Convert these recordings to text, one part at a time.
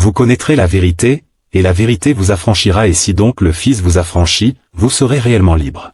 Vous connaîtrez la vérité, et la vérité vous affranchira, et si donc le Fils vous affranchit, vous serez réellement libre.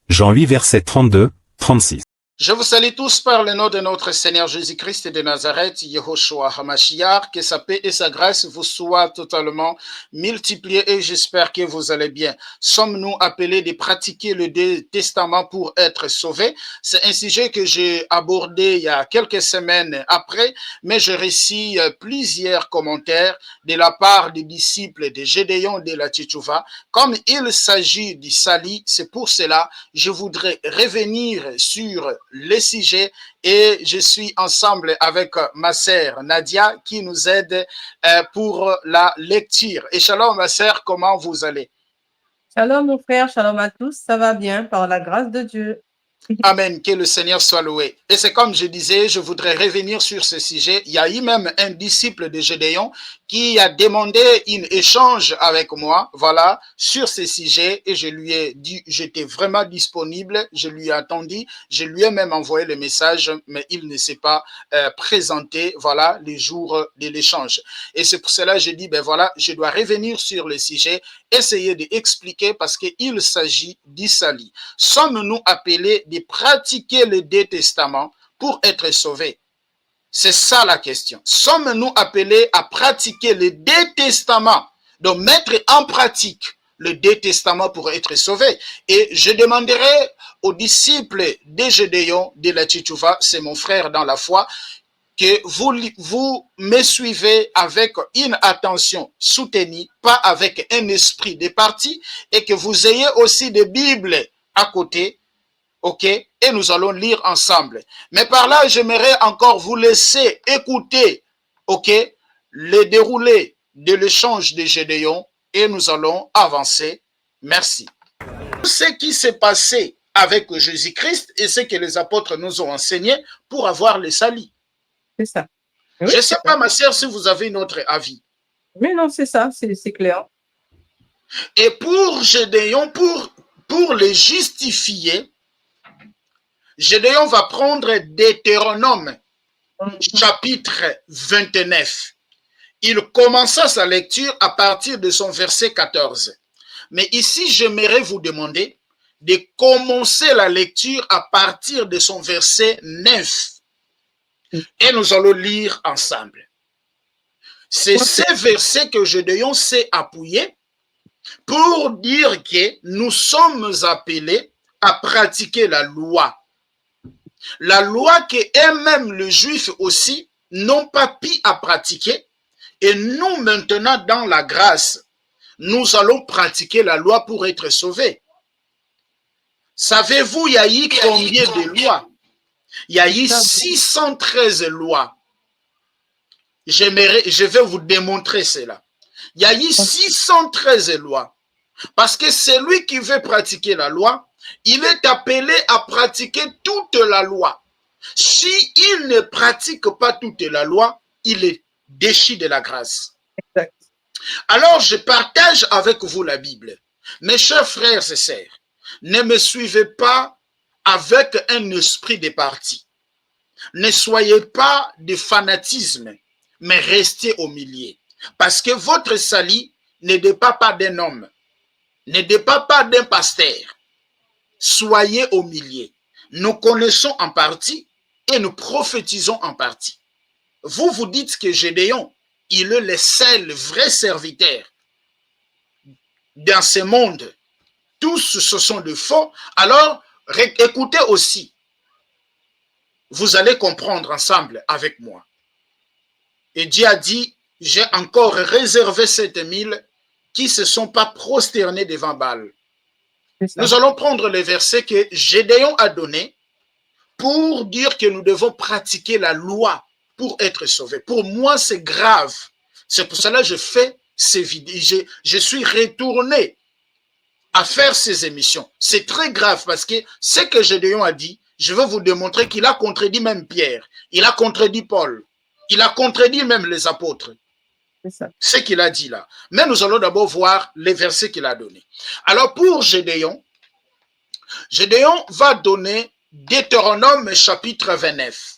Jean 8 versets 32, 36. Je vous salue tous par le nom de notre Seigneur Jésus-Christ de Nazareth, Yehoshua HaMashiach, que sa paix et sa grâce vous soient totalement multipliées et j'espère que vous allez bien. Sommes-nous appelés de pratiquer le testament pour être sauvés? C'est un sujet que j'ai abordé il y a quelques semaines après, mais je récite plusieurs commentaires de la part des disciples de Gédéon de la Tchétchouva. Comme il s'agit du salut, c'est pour cela que je voudrais revenir sur le sujet et je suis ensemble avec ma sœur Nadia qui nous aide pour la lecture. Et shalom ma sœur, comment vous allez? Shalom mon frère, shalom à tous, ça va bien par la grâce de Dieu. Amen, que le Seigneur soit loué. Et c'est comme je disais, je voudrais revenir sur ce sujet. Il y a eu même un disciple de Gédéon qui a demandé un échange avec moi, voilà, sur ce sujet et je lui ai dit, j'étais vraiment disponible, je lui ai attendu, je lui ai même envoyé le message, mais il ne s'est pas présenté, voilà, les jours de l'échange. Et c'est pour cela que je dis, ben voilà, je dois revenir sur le sujet, essayer d'expliquer parce qu'il s'agit du salut. Sommes-nous appelés de pratiquer le Testament pour être sauvés? C'est ça la question. Sommes-nous appelés à pratiquer le Testament, donc mettre en pratique le Testament pour être sauvés? Et je demanderai aux disciples de Gédéon de la Tchétchouva, c'est mon frère dans la foi, que vous me suivez avec une attention soutenue, pas avec un esprit de parti, et que vous ayez aussi des Bibles à côté, ok? Et nous allons lire ensemble. Mais par là, j'aimerais encore vous laisser écouter, ok, le déroulé de l'échange de Gédéon, et nous allons avancer. Merci. Ce qui s'est passé avec Jésus-Christ et ce que les apôtres nous ont enseigné pour avoir le salut. C'est ça. Oui, je ne sais pas, ma sœur, si vous avez un autre avis. Mais non, c'est ça, c'est clair. Et pour Gédéon, pour les justifier, Gédéon va prendre Deutéronome, chapitre 29. Il commença sa lecture à partir de son verset 14. Mais ici, j'aimerais vous demander de commencer la lecture à partir de son verset 9. Et nous allons lire ensemble. C'est ces versets que Gédéon s'est appuyé pour dire que nous sommes appelés à pratiquer la loi. La loi que eux-mêmes, les Juifs aussi, n'ont pas pu à pratiquer. Et nous, maintenant, dans la grâce, nous allons pratiquer la loi pour être sauvés. Savez-vous, il y a eu combien de lois? Il y a eu 613 lois. Je vais vous démontrer cela. Il y a eu 613 lois. Parce que celui qui veut pratiquer la loi, il est appelé à pratiquer toute la loi. S'il ne pratique pas toute la loi, il est déchu de la grâce. Exact. Alors, je partage avec vous la Bible. Mes chers frères et sœurs, ne me suivez pas avec un esprit de parti. Ne soyez pas de fanatisme, mais restez au milieu. Parce que votre salut ne dépend pas d'un homme, ne dépend pas d'un pasteur. Soyez au milieu. Nous connaissons en partie et nous prophétisons en partie. Vous vous dites que Gédéon, il est le seul vrai serviteur dans ce monde. Tous ce sont de faux. Alors, écoutez aussi. Vous allez comprendre ensemble avec moi. Et Dieu a dit, j'ai encore réservé 7000 qui ne se sont pas prosternés devant Baal. Nous allons prendre les versets que Gédéon a donnés pour dire que nous devons pratiquer la loi pour être sauvés. Pour moi, c'est grave. C'est pour cela que je fais ces vidéos. Je suis retourné à faire ces émissions. C'est très grave parce que ce que Gédéon a dit, je veux vous démontrer qu'il a contredit même Pierre. Il a contredit Paul. Il a contredit même les apôtres. Ce qu'il a dit là. Mais nous allons d'abord voir les versets qu'il a donnés. Alors pour Gédéon, Gédéon va donner Deutéronome chapitre 29.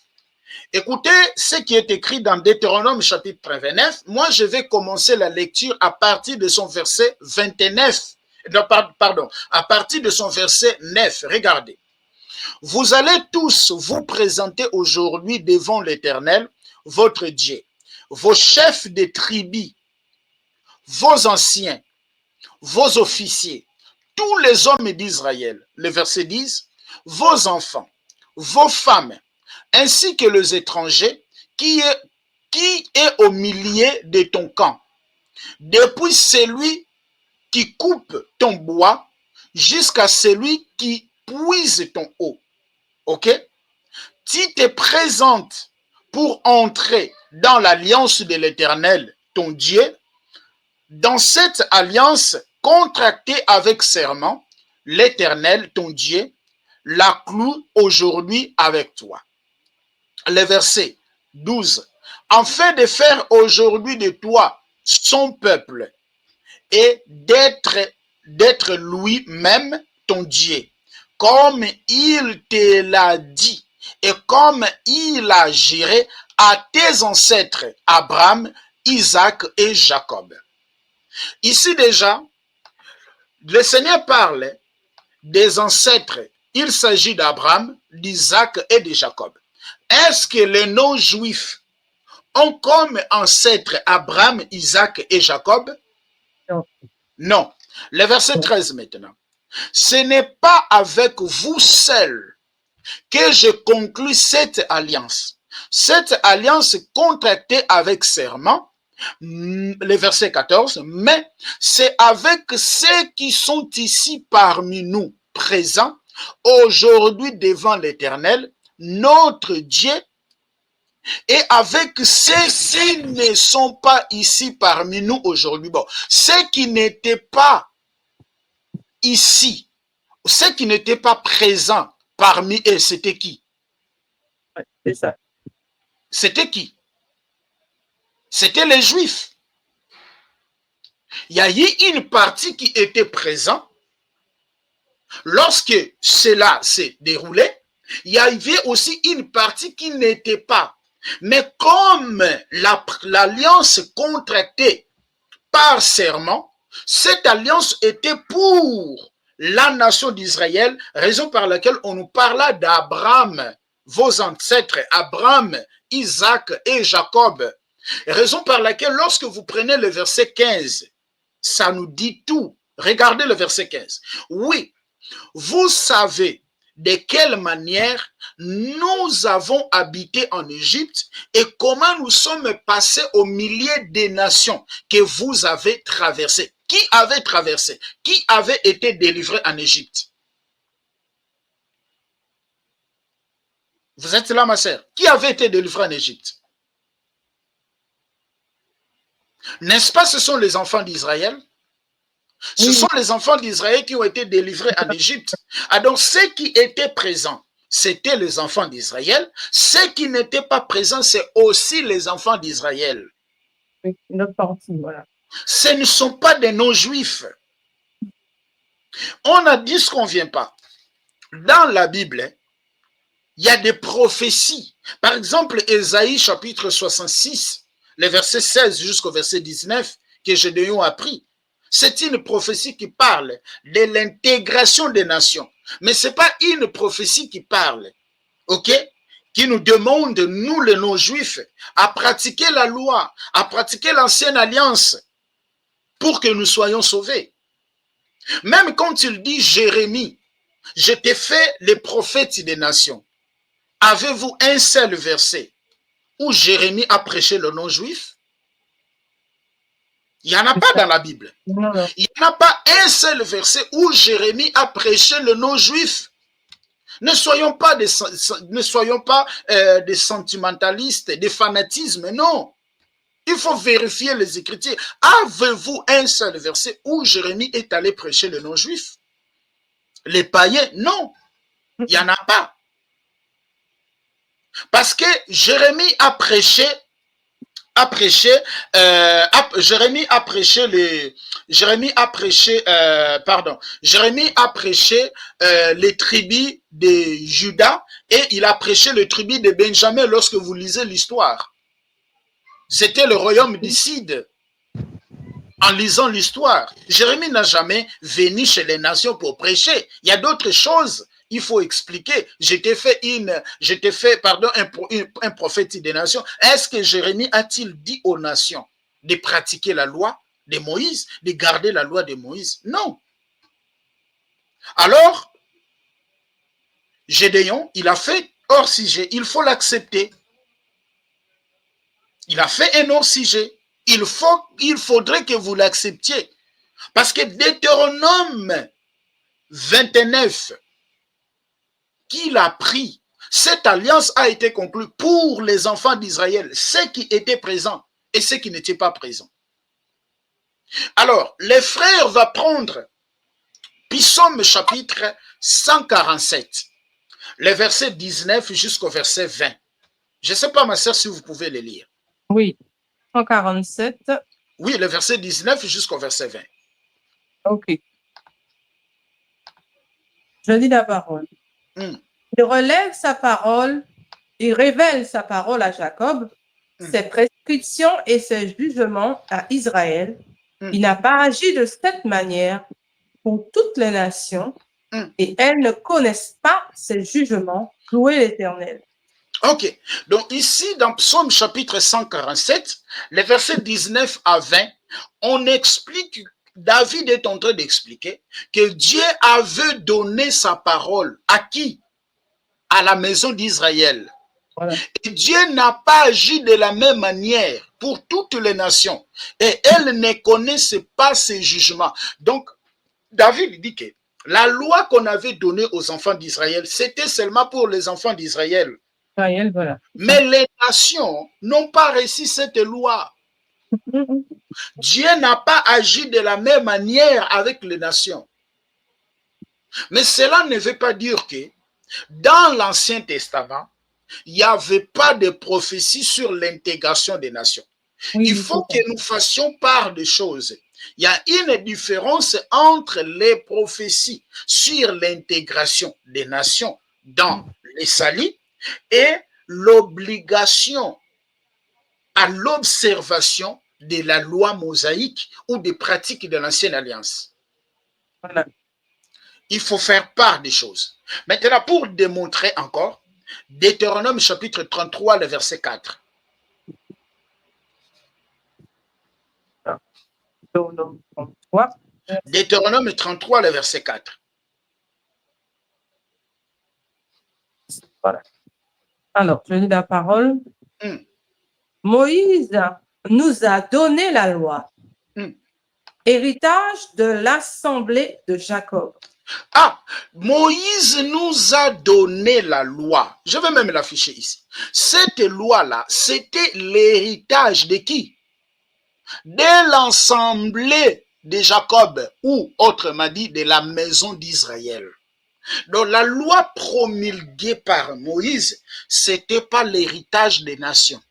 Écoutez ce qui est écrit dans Deutéronome chapitre 29. Moi, je vais commencer la lecture à partir de son verset 29. Non, pardon, à partir de son verset 9. Regardez. Vous allez tous vous présenter aujourd'hui devant l'Éternel, votre Dieu, vos chefs de tribus, vos anciens, vos officiers, tous les hommes d'Israël. Le verset 10, vos enfants, vos femmes, ainsi que les étrangers qui est au milieu de ton camp. Depuis celui qui coupe ton bois jusqu'à celui qui puise ton eau. OK? Tu te présentes pour entrer dans l'alliance de l'Éternel, ton Dieu. Dans cette alliance contractée avec serment, l'Éternel, ton Dieu, la cloue aujourd'hui avec toi. Le verset 12. Afin de faire aujourd'hui de toi son peuple et d'être lui-même ton Dieu, comme il te l'a dit et comme il a géré à tes ancêtres Abraham, Isaac et Jacob. Ici déjà, le Seigneur parle des ancêtres. Il s'agit d'Abraham, d'Isaac et de Jacob. Est-ce que les non-juifs ont comme ancêtres Abraham, Isaac et Jacob? Non. Non. Le verset 13 maintenant. Ce n'est pas avec vous seuls que je conclus cette alliance. Cette alliance contractée avec serment, le verset 14, mais c'est avec ceux qui sont ici parmi nous, présents, aujourd'hui devant l'Éternel, notre Dieu, et avec ceux qui ne sont pas ici parmi nous aujourd'hui. Bon, ceux qui n'étaient pas ici, ceux qui n'étaient pas présents parmi eux, c'était qui? Ouais, c'est ça. C'était qui? C'était les Juifs. Il y a eu une partie qui était présente. Lorsque cela s'est déroulé, il y avait aussi une partie qui n'était pas. Mais comme l'alliance contractée par serment, cette alliance était pour la nation d'Israël, raison par laquelle on nous parla d'Abraham, vos ancêtres, Abraham, Isaac et Jacob. Raison par laquelle lorsque vous prenez le verset 15, ça nous dit tout. Regardez le verset 15. Oui, vous savez de quelle manière nous avons habité en Égypte et comment nous sommes passés au milieu des nations que vous avez traversées. Qui avait traversé? Qui avait été délivré en Égypte? Vous êtes là, ma sœur? Qui avait été délivré en Égypte? N'est-ce pas, ce sont les enfants d'Israël? Ce sont les enfants d'Israël qui ont été délivrés en Égypte. Alors, ceux qui étaient présents, c'était les enfants d'Israël. Ceux qui n'étaient pas présents, c'est aussi les enfants d'Israël. Une autre partie, voilà. Ce ne sont pas des non-juifs. On a dit ce qu'on ne vient pas. Dans la Bible, il y a des prophéties. Par exemple, Ésaïe chapitre 66, les versets 16 jusqu'au verset 19, que Gédéon a appris. C'est une prophétie qui parle de l'intégration des nations. Mais ce n'est pas une prophétie qui parle, ok, qui nous demande, nous les non-juifs, à pratiquer la loi, à pratiquer l'ancienne alliance pour que nous soyons sauvés. Même quand il dit Jérémie, je t'ai fait les prophètes des nations. Avez-vous un seul verset où Jérémie a prêché le non-juif? Il n'y en a pas dans la Bible. Non. Il n'y en a pas un seul verset où Jérémie a prêché le non-juif. Ne soyons pas des sentimentalistes, des fanatismes, non. Il faut vérifier les Écritures. Avez-vous un seul verset où Jérémie est allé prêcher le non-juif? Les païens, non. Il n'y en a pas. Parce que Jérémie a prêché a prêché, Jérémie a prêché Jérémie a prêché, Jérémie a prêché les tribus de Juda et il a prêché les tribus de Benjamin lorsque vous lisez l'histoire. C'était le royaume d'Isside. En lisant l'histoire, Jérémie n'a jamais venu chez les nations pour prêcher. Il y a d'autres choses. Il faut expliquer. J'étais fait un prophète des nations. Est-ce que Jérémie a-t-il dit aux nations de pratiquer la loi de Moïse, de garder la loi de Moïse? Non. Alors, Gédéon, il a fait hors-sujet. Il faut l'accepter. Il a fait un hors-sujet. Il faudrait que vous l'acceptiez. Parce que Deutéronome 29, qu'il a pris, cette alliance a été conclue pour les enfants d'Israël, ceux qui étaient présents et ceux qui n'étaient pas présents. Alors, les frères vont prendre Psaume chapitre 147, les versets 19 jusqu'au verset 20. Je ne sais pas, ma sœur, si vous pouvez les lire. Oui, 147. Oui, le verset 19 jusqu'au verset 20. Ok. Je lis la parole. Il relève sa parole, il révèle sa parole à Jacob, ses prescriptions et ses jugements à Israël. Il n'a pas agi de cette manière pour toutes les nations et elles ne connaissent pas ses jugements. Louez l'Éternel. Ok, donc ici dans Psaume chapitre 147, les versets 19 à 20, on explique, David est en train d'expliquer que Dieu avait donné sa parole à qui? À la maison d'Israël. Voilà. Et Dieu n'a pas agi de la même manière pour toutes les nations et elles ne connaissent pas ses jugements. Donc, David dit que la loi qu'on avait donnée aux enfants d'Israël, c'était seulement pour les enfants d'Israël. Voilà. Mais les nations n'ont pas reçu cette loi. Dieu n'a pas agi de la même manière avec les nations. Mais cela ne veut pas dire que dans l'Ancien Testament, il n'y avait pas de prophétie sur l'intégration des nations. Oui, il faut que nous fassions part des choses. Il y a une différence entre les prophéties sur l'intégration des nations dans les salis et l'obligation à l'observation de la loi mosaïque ou des pratiques de l'Ancienne Alliance. Voilà. Il faut faire part des choses. Maintenant, pour démontrer encore, Deutéronome chapitre 33, le verset 4. Deutéronome 33, le verset 4. Voilà. Alors, je lis la parole. Moïse nous a donné la loi, héritage de l'assemblée de Jacob. Ah, Moïse nous a donné la loi. Je vais même l'afficher ici. Cette loi-là, c'était l'héritage de qui? De l'assemblée de Jacob, ou autrement dit, de la maison d'Israël. Donc la loi promulguée par Moïse, c'était pas l'héritage des nations.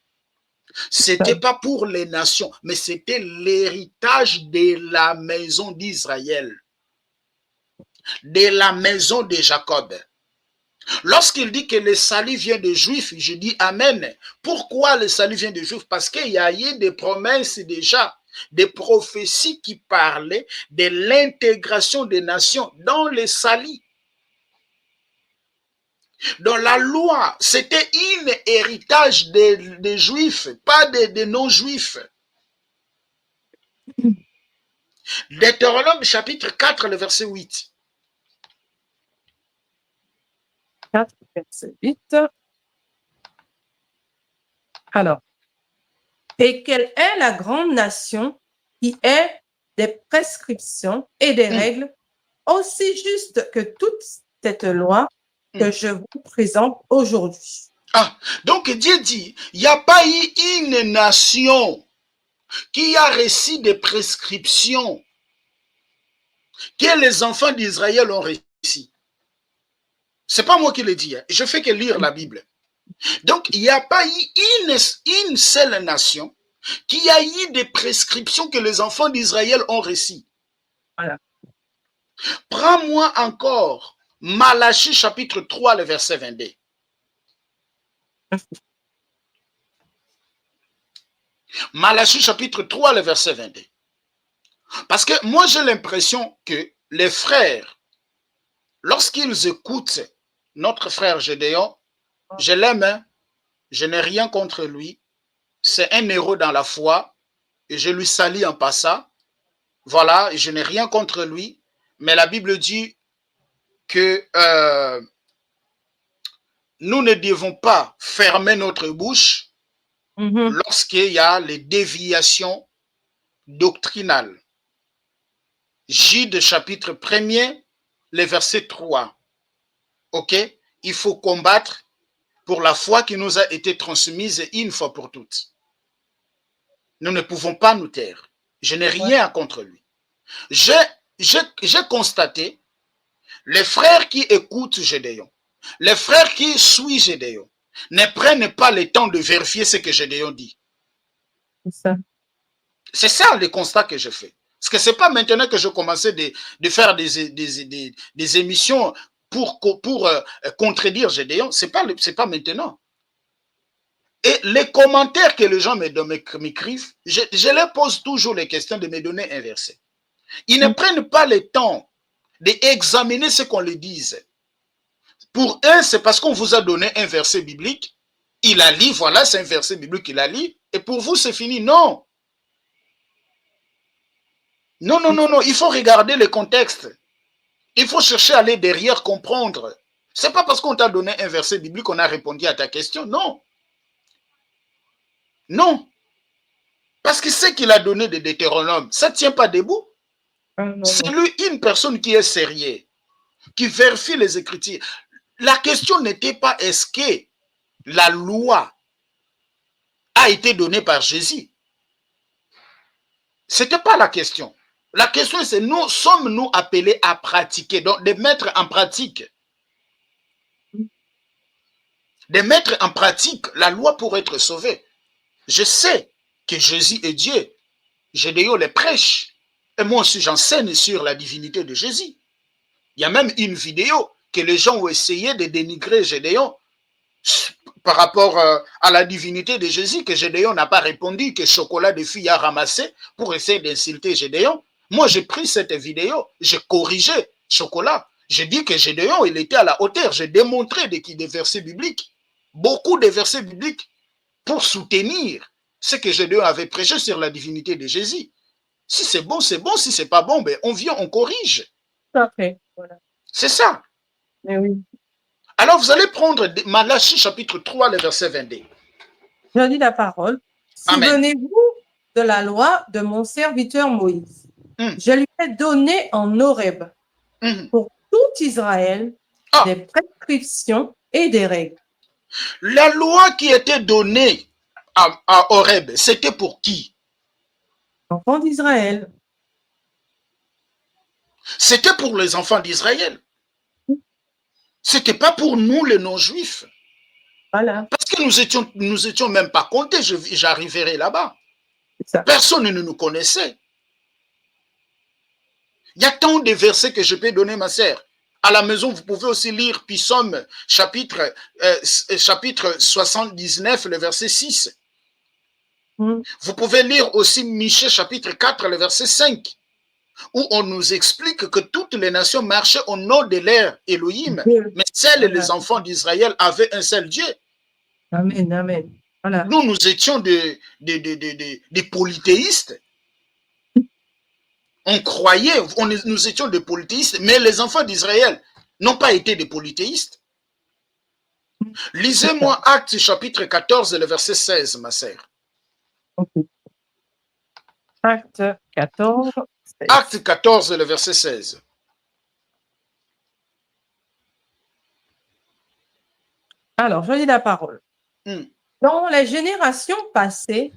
C'était pas pour les nations, mais c'était l'héritage de la maison d'Israël, de la maison de Jacob. Lorsqu'il dit que le salut vient des Juifs, je dis Amen. Pourquoi le salut vient des Juifs? Parce qu'il y a eu des promesses déjà, des prophéties qui parlaient de l'intégration des nations dans le salut. Dans la loi, c'était un héritage des Juifs, pas des non-Juifs. Deutéronome chapitre 4, le verset 8. 4, verset 8. Alors, et quelle est la grande nation qui ait des prescriptions et des règles aussi justes que toute cette loi que je vous présente aujourd'hui. Ah, donc Dieu dit, il n'y a pas eu une nation qui a reçu des prescriptions que les enfants d'Israël ont reçues. Ce n'est pas moi qui le dis, hein. Je fais que lire la Bible. Donc, il n'y a pas eu une seule nation qu'il y a eu des prescriptions que les enfants d'Israël ont reçues. Voilà. Prends-moi encore Malachie chapitre 3, le verset 22. Malachie chapitre 3, le verset 22. Parce que moi, j'ai l'impression que les frères, lorsqu'ils écoutent notre frère Gédéon, je l'aime, hein, je n'ai rien contre lui, c'est un héros dans la foi, et je lui salue en passant. Voilà, je n'ai rien contre lui, mais la Bible dit que nous ne devons pas fermer notre bouche lorsqu'il y a les déviations doctrinales. Jude chapitre 1er, le verset 3. Ok? Il faut combattre pour la foi qui nous a été transmise une fois pour toutes. Nous ne pouvons pas nous taire. Je n'ai rien contre lui. J'ai constaté les frères qui écoutent Gédéon, les frères qui suivent Gédéon, ne prennent pas le temps de vérifier ce que Gédéon dit. C'est ça le constat que je fais. Parce que ce n'est pas maintenant que je commençais de faire des émissions pour contredire Gédéon. Ce n'est pas maintenant. Et les commentaires que les gens m'écrivent, je leur pose toujours les questions de me donner un verset. Ils ne prennent pas le temps d'examiner ce qu'on leur dise. Pour eux, c'est parce qu'on vous a donné un verset biblique, il a lu, voilà, c'est un verset biblique qu'il a lu, et pour vous, c'est fini. Non. Non, non, non, non, il faut regarder le contexte. Il faut chercher à aller derrière, comprendre. C'est pas parce qu'on t'a donné un verset biblique qu'on a répondu à ta question, non. Non. Parce que ce qu'il a donné de Deutéronome, ça ne tient pas debout. C'est lui, une personne qui est sérieuse, qui vérifie les Écritures. La question n'était pas est-ce que la loi a été donnée par Jésus. Ce n'était pas la question. La question c'est sommes-nous appelés à pratiquer, donc de mettre en pratique. De mettre en pratique la loi pour être sauvé. Je sais que Jésus est Dieu. Gédéon les prêche. Et moi aussi j'enseigne sur la divinité de Jésus. Il y a même une vidéo que les gens ont essayé de dénigrer Gédéon par rapport à la divinité de Jésus, que Gédéon n'a pas répondu, que Chocolat de Fille a ramassé pour essayer d'insulter Gédéon. Moi, j'ai pris cette vidéo, j'ai corrigé Chocolat. J'ai dit que Gédéon, il était à la hauteur. J'ai démontré des versets bibliques, beaucoup de versets bibliques, pour soutenir ce que Gédéon avait prêché sur la divinité de Jésus. Si c'est bon, c'est bon. Si c'est pas bon, ben, on vient, on corrige. Parfait. Voilà. C'est ça. Mais oui. Alors, vous allez prendre Malachie chapitre 3, le verset 22. Je dis la parole. Souvenez-vous de la loi de mon serviteur Moïse. Je lui ai donné en Horeb pour tout Israël des prescriptions et des règles. La loi qui était donnée à Horeb, c'était pour qui? Enfants d'Israël. C'était pour les enfants d'Israël. C'était pas pour nous, les non-juifs. Voilà. Parce que nous étions même pas comptés. J'arriverai là-bas. Personne ne nous connaissait. Il y a tant de versets que je peux donner, ma sœur. À la maison, vous pouvez aussi lire Psaume chapitre 79, le verset 6. Vous pouvez lire aussi Michée chapitre 4, le verset 5. Où on nous explique que toutes les nations marchaient au nom de leur Elohim, mais seuls les enfants d'Israël avaient un seul Dieu. Amen, amen. Voilà. Nous étions des polythéistes. On croyait, nous étions des polythéistes, mais les enfants d'Israël n'ont pas été des polythéistes. Lisez-moi Actes chapitre 14, le verset 16, ma sœur. Okay. Acte 14. Acte 14, le verset 16. Alors, je lis la parole. Dans les générations passées,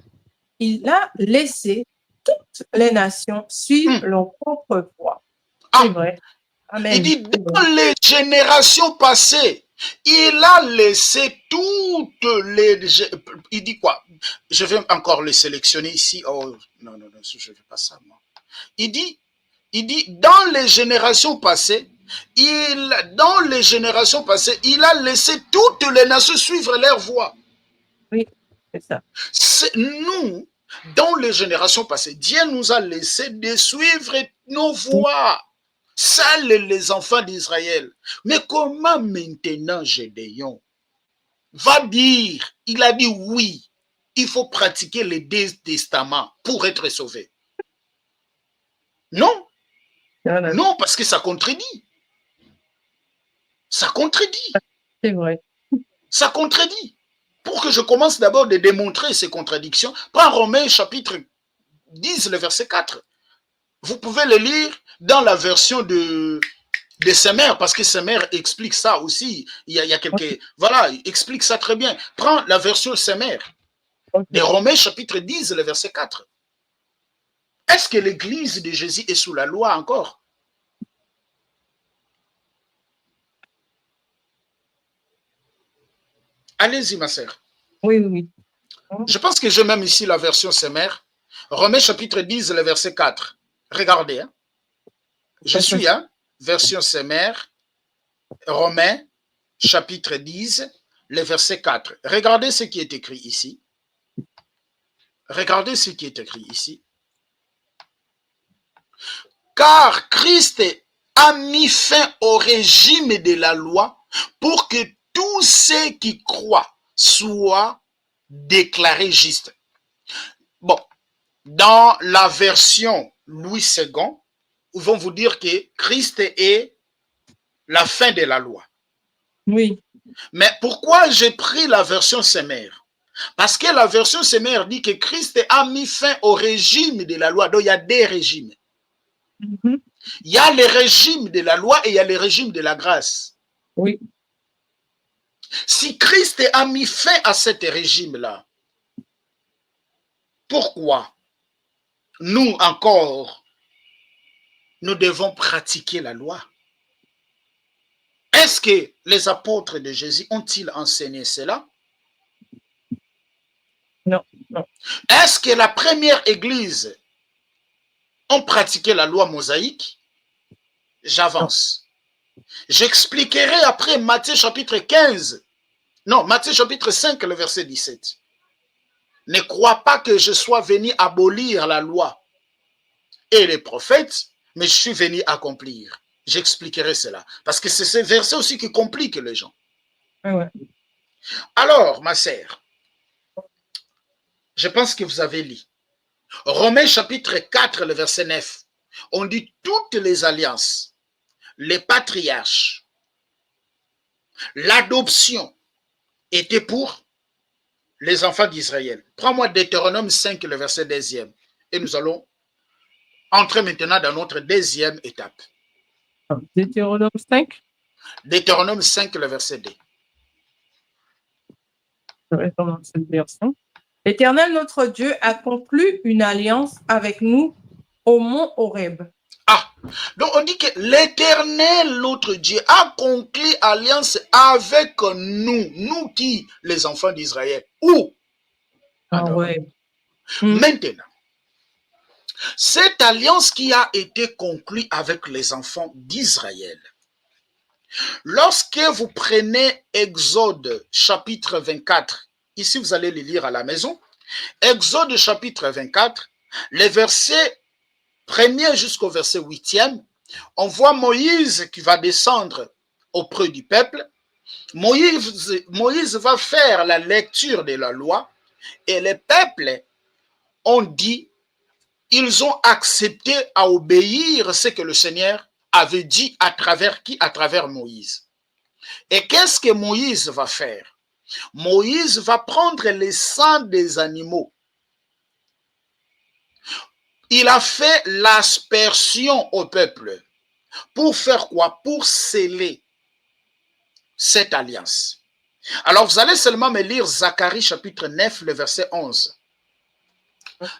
il a laissé toutes les nations suivre leur propre voie. C'est vrai. Amen. Il dit, dans les générations passées, Il a laissé toutes les... Il dit quoi? Je vais encore le sélectionner ici. Oh, non, non, non, je ne fais pas ça, moi. Il dit, dans les générations passées, il a laissé toutes les nations suivre leur voie. Oui, c'est ça. Nous, dans les générations passées, Dieu nous a laissé de suivre nos voies. Seuls les enfants d'Israël. Mais comment maintenant Gédéon va dire, il a dit oui, il faut pratiquer les 10 testaments pour être sauvé. Non. Non, parce que ça contredit. Ça contredit. C'est vrai. Ça contredit. Pour que je commence d'abord de démontrer ces contradictions, prends Romains chapitre 10, le verset 4. Vous pouvez le lire dans la version de Semer, parce que Semer explique ça aussi. Il y a quelques... Voilà, il explique ça très bien. Prends la version Semer de Romains chapitre 10, le verset 4. Est-ce que l'église de Jésus est sous la loi encore? Allez-y, ma sœur. Oui, oui. Je pense que j'ai même ici la version Semer. Romains chapitre 10, le verset 4. Regardez. Hein. Je suis, hein, version Semer, Romains chapitre 10, le verset 4. Regardez ce qui est écrit ici. Regardez ce qui est écrit ici. Car Christ a mis fin au régime de la loi pour que tous ceux qui croient soient déclarés justes. Bon, dans la version Louis II, ils vont vous dire que Christ est la fin de la loi. Oui. Mais pourquoi j'ai pris la version Semer? Parce que la version Semer dit que Christ a mis fin au régime de la loi. Donc il y a des régimes. Il y a le régime de la loi et il y a le régime de la grâce. Oui. Si Christ a mis fin à ce régime-là, pourquoi nous encore, nous devons pratiquer la loi? Est-ce que les apôtres de Jésus ont-ils enseigné cela? Non, non. Est-ce que la première église ont pratiqué la loi mosaïque? J'avance. J'expliquerai après Matthieu chapitre 15. Non, Matthieu chapitre 5, le verset 17. Ne crois pas que je sois venu abolir la loi et les prophètes, mais je suis venu accomplir. J'expliquerai cela. Parce que c'est ce verset aussi qui complique les gens. Ouais. Alors, ma sœur, je pense que vous avez lu. Romains chapitre 4, le verset 9. On dit toutes les alliances, les patriarches, l'adoption était pour les enfants d'Israël. Prends-moi Deutéronome 5, le verset 2e. Et nous allons entrer maintenant dans notre deuxième étape. Deutéronome 5. Deutéronome 5, le verset 2. Je vais commencer cette version. L'Éternel, notre Dieu, a conclu une alliance avec nous au mont Horeb. Ah, donc on dit que l'Éternel, notre Dieu, a conclu alliance avec nous. Nous qui? Les enfants d'Israël. Où? Ouais. Maintenant, cette alliance qui a été conclue avec les enfants d'Israël, lorsque vous prenez Exode chapitre 24, ici vous allez le lire à la maison, Exode chapitre 24, les versets 1er jusqu'au verset 8e, on voit Moïse qui va descendre auprès du peuple. Moïse va faire la lecture de la loi et les peuples ont dit, ils ont accepté à obéir ce que le Seigneur avait dit à travers qui? À travers Moïse. Et qu'est-ce que Moïse va faire? Moïse va prendre les sangs des animaux. Il a fait l'aspersion au peuple. Pour faire quoi? Pour sceller cette alliance. Alors vous allez seulement me lire Zacharie chapitre 9, le verset 11.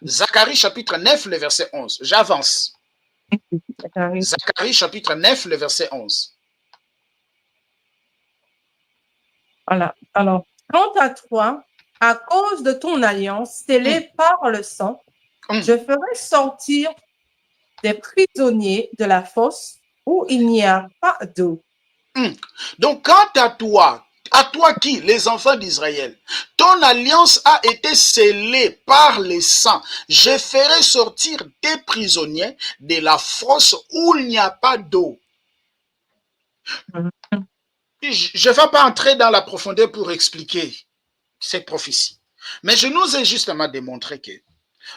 Zacharie chapitre 9, le verset 11. J'avance. Zacharie chapitre 9, le verset 11. Voilà. Alors, quant à toi, à cause de ton alliance scellée par le sang, je ferai sortir des prisonniers de la fosse où il n'y a pas d'eau. Donc, quant à toi qui, les enfants d'Israël, ton alliance a été scellée par le sang. Je ferai sortir des prisonniers de la fosse où il n'y a pas d'eau. Je ne vais pas entrer dans la profondeur pour expliquer cette prophétie. Mais je nous ai justement démontré que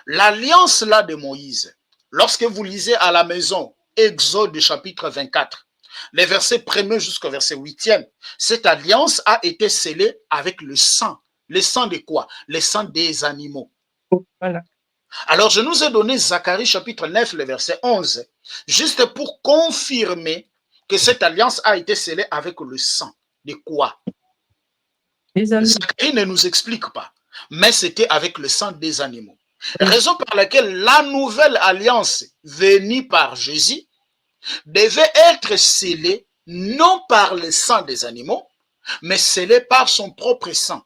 l'alliance là de Moïse, lorsque vous lisez à la maison Exode chapitre 24, les versets 1er jusqu'au verset 8e, cette alliance a été scellée avec le sang. Le sang de quoi? Le sang des animaux. Voilà. Alors je nous ai donné Zacharie chapitre 9, le verset 11, juste pour confirmer que cette alliance a été scellée avec le sang. De quoi? Zacharie ne nous explique pas, mais c'était avec le sang des animaux. Raison par laquelle la nouvelle alliance venue par Jésus devait être scellée non par le sang des animaux, mais scellée par son propre sang.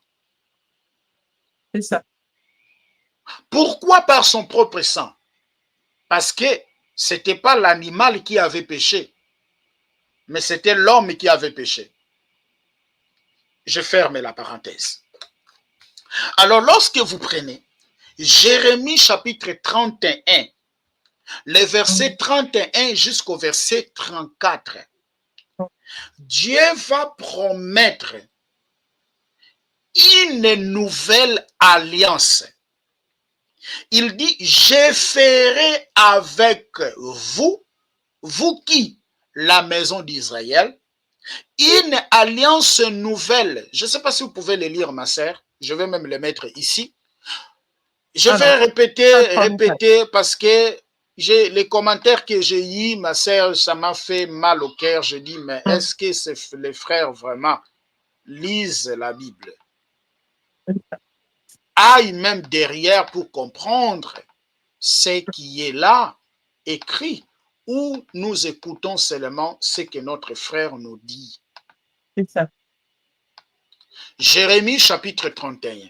C'est ça. Pourquoi par son propre sang? Parce que ce n'était pas l'animal qui avait péché, mais c'était l'homme qui avait péché. Je ferme la parenthèse. Alors, lorsque vous prenez Jérémie chapitre 31, les versets 31 jusqu'au verset 34, Dieu va promettre une nouvelle alliance. Il dit, je ferai avec vous, vous qui, la maison d'Israël, une alliance nouvelle. Je ne sais pas si vous pouvez le lire, ma sœur. Je vais même le mettre ici. Je vais répéter parce que les commentaires que j'ai eus, ma sœur, ça m'a fait mal au cœur. Je dis, mais est-ce que les frères vraiment lisent la Bible? Aillent même derrière pour comprendre ce qui est là écrit, ou nous écoutons seulement ce que notre frère nous dit. C'est ça. Jérémie chapitre 31.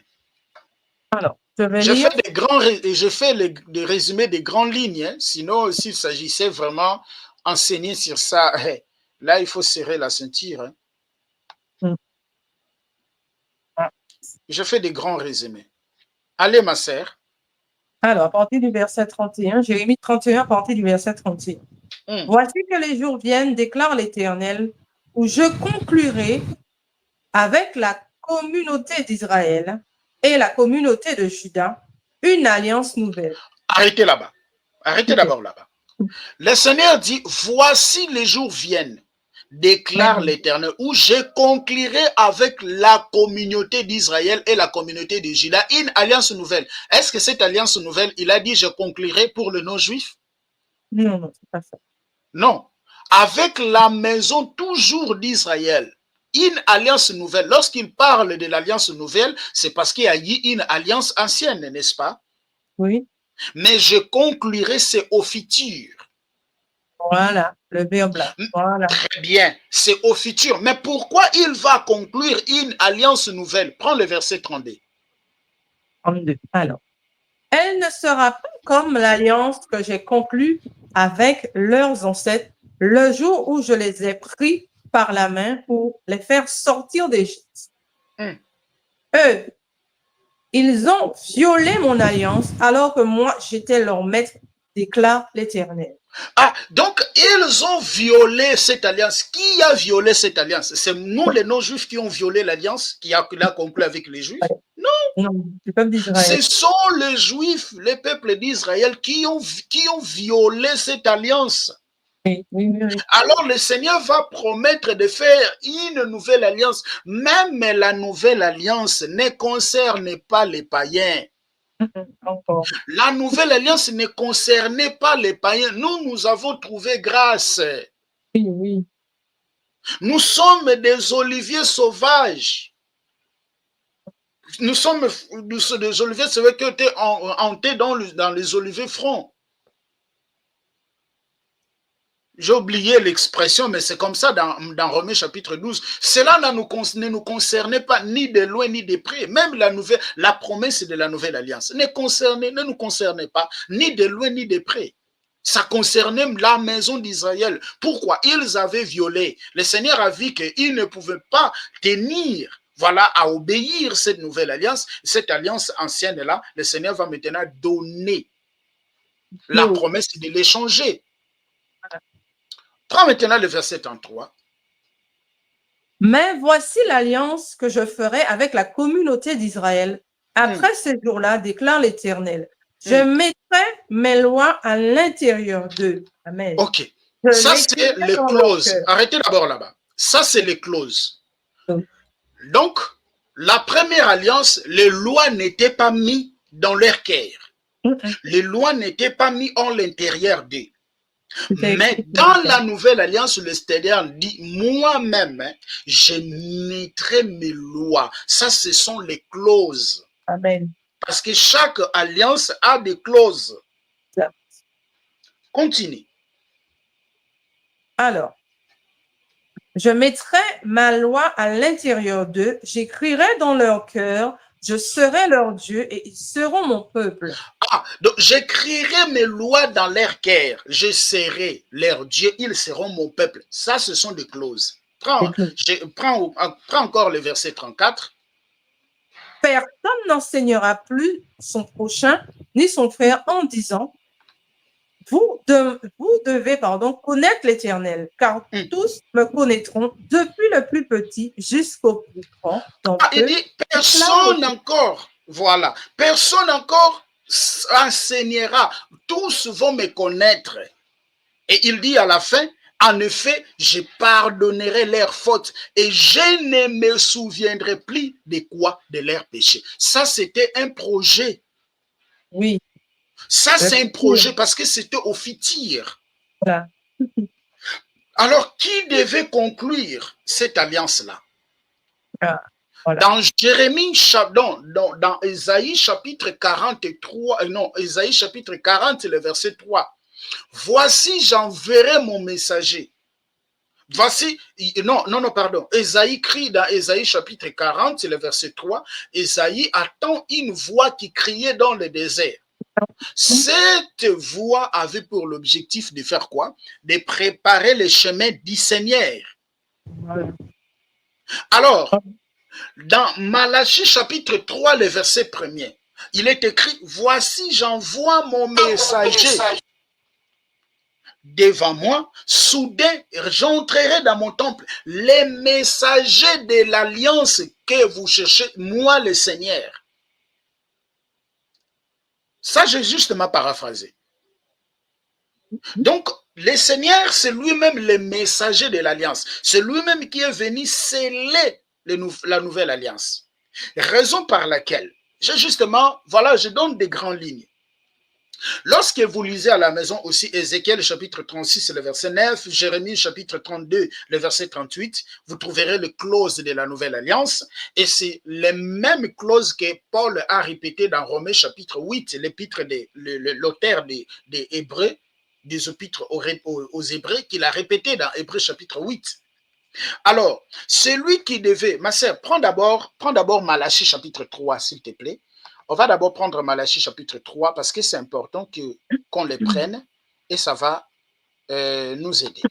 Alors, je fais des résumés des grandes lignes, hein. Sinon, s'il s'agissait vraiment enseigner sur ça, là, il faut serrer la ceinture. Hein. Je fais des grands résumés. Allez, ma sœur. Alors, à partir du verset 31, Jérémie 31, à partir du verset 31. Voici que les jours viennent, déclare l'Éternel, où je conclurai avec la communauté d'Israël et la communauté de Juda une alliance nouvelle. Arrêtez là-bas. Arrêtez d'abord là-bas. Le Seigneur dit, voici les jours viennent, déclare l'Éternel, où je conclurai avec la communauté d'Israël et la communauté de Juda une alliance nouvelle. Est-ce que cette alliance nouvelle, il a dit, je conclurai pour le non-juif? Non, non, c'est pas ça. Non. Avec la maison toujours d'Israël, une alliance nouvelle. Lorsqu'il parle de l'alliance nouvelle, c'est parce qu'il y a eu une alliance ancienne, n'est-ce pas? Oui. Mais je conclurai, c'est au futur. Voilà, le verbe là. Voilà. Très bien, c'est au futur. Mais pourquoi il va conclure une alliance nouvelle? Prends le verset 32. 32. Alors, elle ne sera pas comme l'alliance que j'ai conclue avec leurs ancêtres le jour où je les ai pris par la main pour les faire sortir d'Égypte. Eux, ils ont violé mon alliance alors que moi, j'étais leur maître, déclare l'Éternel. Ah, donc ils ont violé cette alliance. Qui a violé cette alliance? C'est nous, les non-juifs, qui ont violé l'alliance qui a conclu avec les juifs? Non. Non, le peuple d'Israël. Ce sont les juifs, les peuples d'Israël qui ont violé cette alliance. Oui. Alors le Seigneur va promettre de faire une nouvelle alliance. Même la nouvelle alliance ne concerne pas les païens. Encore. La nouvelle alliance ne concernait pas les païens. Nous avons trouvé grâce. Oui. Nous sommes des oliviers sauvages. Nous sommes des oliviers sauvages qui ont été hantés dans les oliviers francs. j'ai oublié l'expression, mais c'est comme ça dans Romains chapitre 12. Cela ne nous concernait pas ni de loin ni de près. Même la promesse de la nouvelle alliance ne nous concernait pas ni de loin ni de près. Ça concernait la maison d'Israël. Pourquoi? Ils avaient violé. Le Seigneur a vu qu'ils ne pouvaient pas tenir, voilà, à obéir cette nouvelle alliance. Cette alliance ancienne-là, le Seigneur va maintenant donner la promesse de l'échanger. Prends maintenant le verset 33. Mais voici l'alliance que je ferai avec la communauté d'Israël. Après ces jours-là, déclare l'Éternel, je mettrai mes lois à l'intérieur d'eux. Amen. Ok. Ça, c'est les clauses. Arrêtez d'abord là-bas. Ça, c'est les clauses. Donc, la première alliance, les lois n'étaient pas mises dans leur cœur. Les lois n'étaient pas mises en l'intérieur d'eux. Mais dans la nouvelle alliance, le Seigneur dit, moi-même, je mettrai mes lois. Ça, ce sont les clauses. Amen. Parce que chaque alliance a des clauses. Continue. Alors, je mettrai ma loi à l'intérieur d'eux, j'écrirai dans leur cœur, je serai leur Dieu et ils seront mon peuple. Ah, donc j'écrirai mes lois dans leur cœur, je serai leur Dieu, ils seront mon peuple. Ça, ce sont des clauses. Prends encore le verset 34. Personne n'enseignera plus son prochain ni son frère en disant, vous devez connaître l'Éternel, car tous me connaîtront, depuis le plus petit jusqu'au plus grand. Il dit, personne encore, voilà, personne encore enseignera, tous vont me connaître. Et il dit à la fin, en effet, je pardonnerai leurs fautes et je ne me souviendrai plus de quoi? De leurs péchés. Ça, c'était un projet. Oui. Ça, c'est un projet parce que c'était au futur. Voilà. Alors, qui devait conclure cette alliance-là? Voilà. Dans Jérémie, dans Ésaïe chapitre 43, Ésaïe chapitre 40, le verset 3. Voici, j'enverrai mon messager. Voici, pardon. Ésaïe crie dans Ésaïe chapitre 40, le verset 3. Ésaïe attend une voix qui criait dans le désert. Cette voix avait pour l'objectif de faire quoi? De préparer le chemin du Seigneur. Alors, dans Malachie chapitre 3, le verset 1er, il est écrit, voici j'envoie mon messager devant moi, soudain j'entrerai dans mon temple, les messagers de l'alliance que vous cherchez, moi le Seigneur. Ça, j'ai justement paraphrasé. Donc, le Seigneur, c'est lui-même le messager de l'alliance. C'est lui-même qui est venu sceller la nouvelle alliance. Raison par laquelle, je donne des grandes lignes. Lorsque vous lisez à la maison aussi Ézéchiel chapitre 36, le verset 9, Jérémie chapitre 32, le verset 38, vous trouverez les clauses de la nouvelle alliance et c'est les mêmes clauses que Paul a répétées dans Romains chapitre 8, l'épître de l'auteur des Hébreux, des épîtres aux Hébreux, qu'il a répété dans Hébreux chapitre 8. Alors, celui qui devait, ma sœur, prends d'abord Malachie chapitre 3, s'il te plaît. On va d'abord prendre Malachie chapitre 3 parce que c'est important qu'on les prenne et ça va nous aider.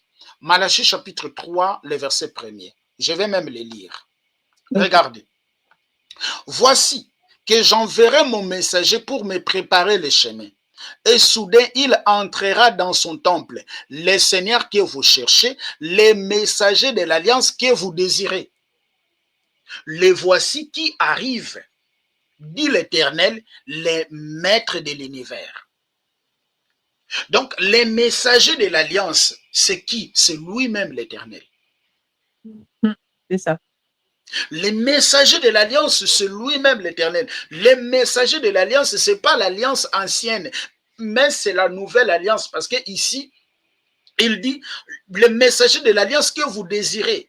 Malachie chapitre 3, le verset 1er. Je vais même les lire. Regardez. Voici que j'enverrai mon messager pour me préparer le chemin. Et soudain, il entrera dans son temple. Les seigneurs que vous cherchez, les messagers de l'alliance que vous désirez. Les voici qui arrivent, dit l'Éternel, les maîtres de l'univers. Donc, les messagers de l'alliance, c'est qui? C'est lui-même l'Éternel. C'est ça. Les messagers de l'alliance, c'est lui-même l'Éternel. Les messagers de l'alliance, ce n'est pas l'alliance ancienne, mais c'est la nouvelle alliance. Parce que ici, il dit, les messagers de l'alliance que vous désirez.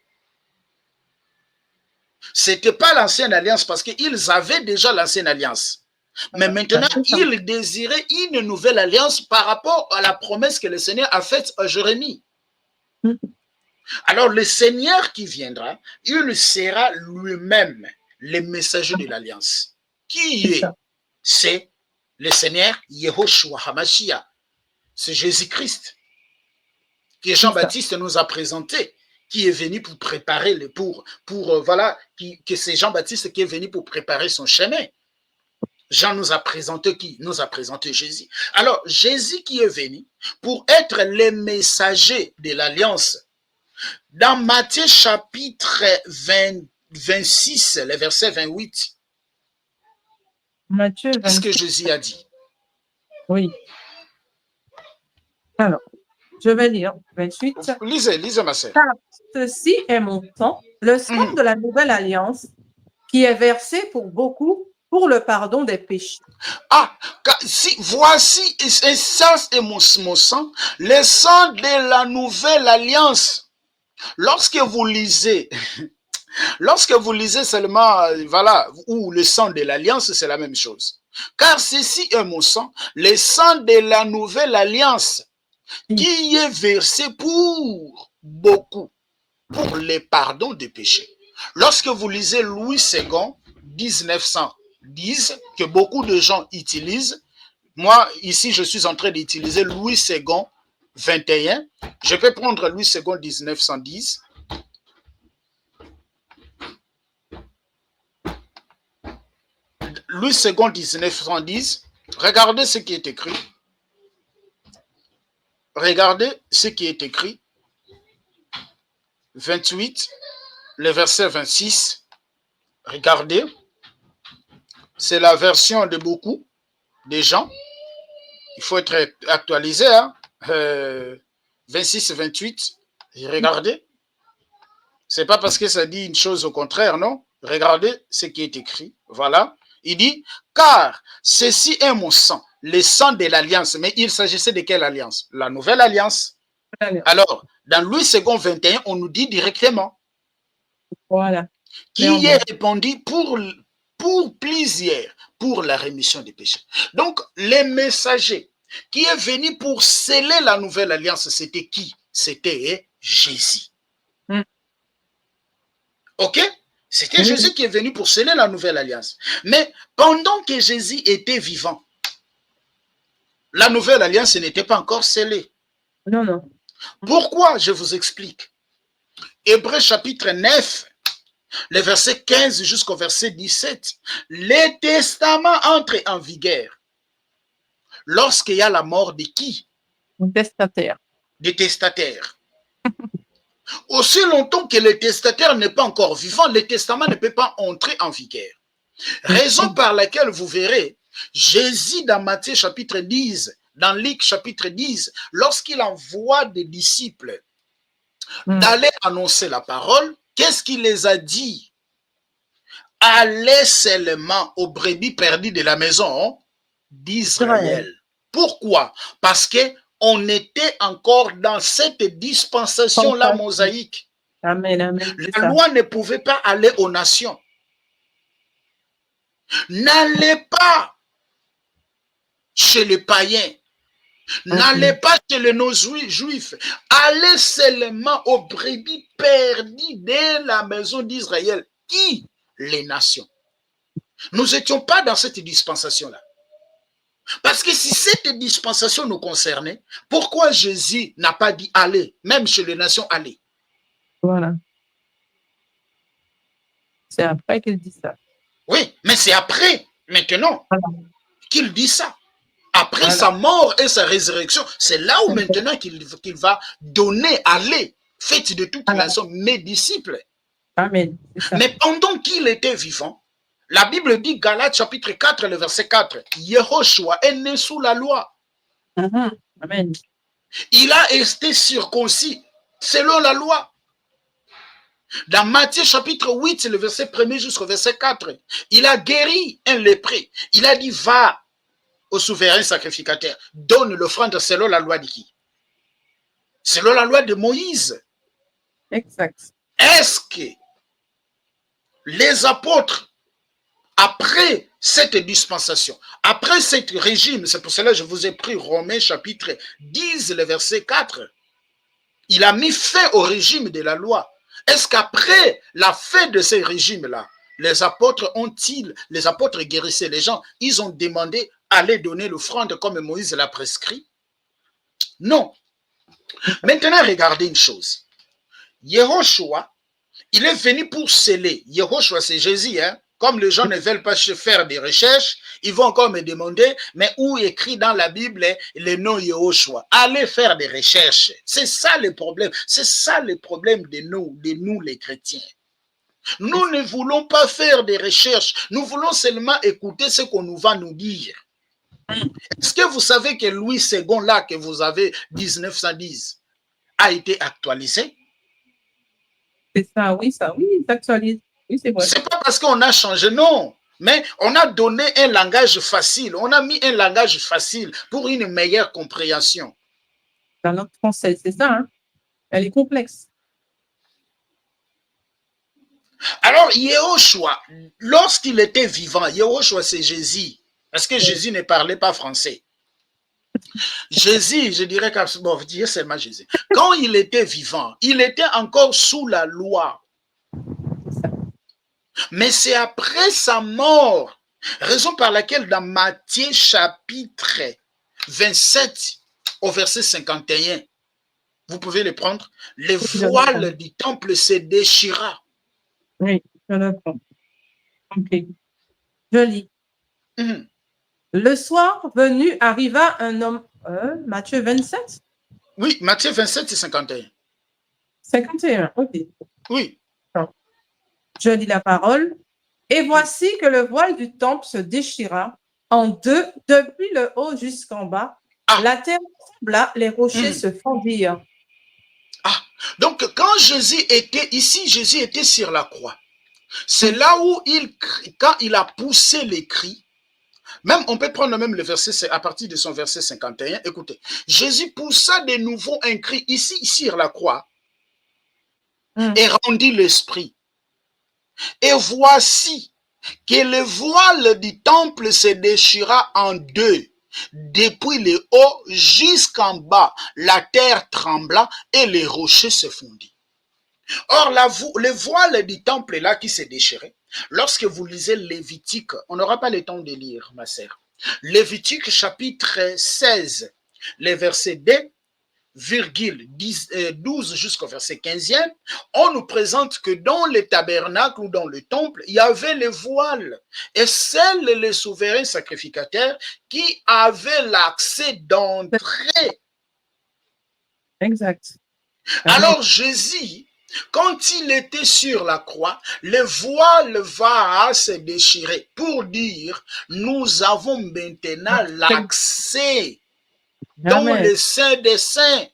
Ce n'était pas l'ancienne alliance parce qu'ils avaient déjà l'ancienne alliance. Mais maintenant, ils désiraient une nouvelle alliance par rapport à la promesse que le Seigneur a faite à Jérémie. Mhm. Alors le Seigneur qui viendra, il sera lui-même le messager de l'alliance. Qui C'est est? ça. C'est le Seigneur Yehoshua HaMashiach. C'est Jésus-Christ que C'est ça. Jean-Baptiste nous a présenté, qui est venu pour préparer voilà, que c'est Jean-Baptiste qui est venu pour préparer son chemin. Jean nous a présenté qui? Nous a présenté Jésus. Alors, Jésus qui est venu pour être le messager de l'alliance. Dans Matthieu chapitre 26, le verset 28, Matthieu qu'est-ce 26. que Jésus a dit? Oui. Alors, je vais lire 28. Lisez ma sœur. Car ceci est mon sang, le sang de la nouvelle alliance, qui est versé pour beaucoup pour le pardon des péchés. Ah, voici, et ça est mon sang, le sang de la nouvelle alliance. Lorsque vous lisez seulement, voilà, ou le sang de l'alliance, c'est la même chose. Car ceci est mon sang, le sang de la nouvelle alliance, qui est versé pour beaucoup, pour les pardons des péchés. Lorsque vous lisez Louis II, 1910, que beaucoup de gens utilisent, moi, ici, je suis en train d'utiliser Louis II, 21. Je peux prendre Louis II, 1910. Louis II, 1910. Regardez ce qui est écrit. Regardez ce qui est écrit. 28, le verset 26. Regardez. C'est la version de beaucoup des gens. Il faut être actualisé. Hein? 26, 28. Regardez. C'est pas parce que ça dit une chose au contraire, non? Regardez ce qui est écrit. Voilà. Il dit, car ceci est mon sang, le sang de l'alliance. Mais il s'agissait de quelle alliance? La nouvelle alliance. Alors, dans Louis II 21, on nous dit directement. Voilà. Qui est répandu pour plaisir, pour la rémission des péchés. Donc, les messagers qui est venu pour sceller la nouvelle alliance, c'était qui? C'était Jésus. Ok? C'était Jésus qui est venu pour sceller la nouvelle alliance. Mais pendant que Jésus était vivant, la nouvelle alliance n'était pas encore scellée. Non, non. Pourquoi? Je vous explique. Hébreux chapitre 9, le verset 15 jusqu'au verset 17. Les testaments entrent en vigueur lorsqu'il y a la mort de qui? Des testataires. Des testataires. Aussi longtemps que le testataire n'est pas encore vivant, le testament ne peut pas entrer en vigueur. Raison par laquelle vous verrez, Jésus dans Matthieu chapitre 10, dans Luc chapitre 10, lorsqu'il envoie des disciples d'aller annoncer la parole, qu'est-ce qu'il les a dit? Allez seulement aux brebis perdues de la maison d'Israël. Pourquoi? Parce que on était encore dans cette dispensation-là mosaïque. Amen, amen. La loi ne pouvait pas aller aux nations. N'allez pas chez les païens. N'allez pas chez les non-juifs. Allez seulement aux brebis perdues de la maison d'Israël. Qui? Les nations. Nous n'étions pas dans cette dispensation-là. Parce que si cette dispensation nous concernait, pourquoi Jésus n'a pas dit allez, même chez les nations, allez? Voilà. C'est après qu'il dit ça. Oui, mais c'est après, maintenant, qu'il dit ça. Après sa mort et sa résurrection, c'est là où maintenant qu'il va donner, allez, faites de toutes les nations mes disciples. Amen. Mais pendant qu'il était vivant, la Bible dit, Galates chapitre 4, le verset 4, Yehoshua est né sous la loi. Amen. Il a été circoncis selon la loi. Dans Matthieu chapitre 8, le verset 1er jusqu'au verset 4, il a guéri un lépreux. Il a dit, va au souverain sacrificateur, donne l'offrande selon la loi de qui? Selon la loi de Moïse. Exact. Est-ce que les apôtres, après cette dispensation, après ce régime, c'est pour cela que je vous ai pris Romains chapitre 10, le verset 4, Il a mis fin au régime de la loi. Est-ce qu'après la fin de ces régimes-là, les apôtres guérissaient les gens, ils ont demandé aller donner l'offrande comme Moïse l'a prescrit? Non. Maintenant, regardez une chose. Yehoshua, il est venu pour sceller. Yehoshua, c'est Jésus, hein? Comme les gens ne veulent pas faire des recherches, ils vont encore me demander, mais où écrit dans la Bible le nom Yehoshua? Allez faire des recherches. C'est ça le problème. C'est ça le problème de nous les chrétiens. Nous ne voulons pas faire des recherches. Nous voulons seulement écouter ce qu'on nous va nous dire. Est-ce que vous savez que Louis II, là, que vous avez 1910, a été actualisé? C'est ça, oui, il s'actualise. Oui, c'est vrai. C'est pas parce qu'on a changé, non. Mais on a donné un langage facile. On a mis un langage facile pour une meilleure compréhension. La langue française, c'est ça, hein? Elle est complexe. Alors, Yehoshua, lorsqu'il était vivant, Yehoshua, c'est Jésus. Parce que Jésus ne parlait pas français. Jésus, je dirais que bon, je dirais seulement Jésus. Quand il était vivant, il était encore sous la loi. Mais c'est après sa mort, raison par laquelle dans Matthieu chapitre 27 au verset 51, vous pouvez le prendre, le voile du temple se déchira. Oui, je le prends. Ok. Je lis. Le soir venu arriva un homme, Matthieu 27? Oui, Matthieu 27 et 51. 51, ok. Oui. Je lis la parole. Et voici que le voile du temple se déchira en deux, depuis le haut jusqu'en bas. La terre trembla, les rochers se fendirent. Ah, donc quand Jésus était ici, Jésus était sur la croix. C'est là où quand il a poussé les cris, même on peut prendre même le verset, à partir de son verset 51, écoutez, Jésus poussa de nouveau un cri ici sur la croix et rendit l'esprit. Et voici que le voile du temple se déchira en deux. Depuis le haut jusqu'en bas, la terre trembla et les rochers se fondirent. Or, le voile du temple là qui s'est déchiré, lorsque vous lisez Lévitique, on n'aura pas le temps de lire, ma sœur. Lévitique chapitre 16, les versets 2,12 jusqu'au verset 15e, on nous présente que dans le tabernacle ou dans le temple, il y avait les voiles. Et seuls les souverains sacrificateurs qui avaient l'accès d'entrer. Exact. Alors Jésus, quand il était sur la croix, le voile va se déchirer pour dire, nous avons maintenant l'accès dans le Saint des Saints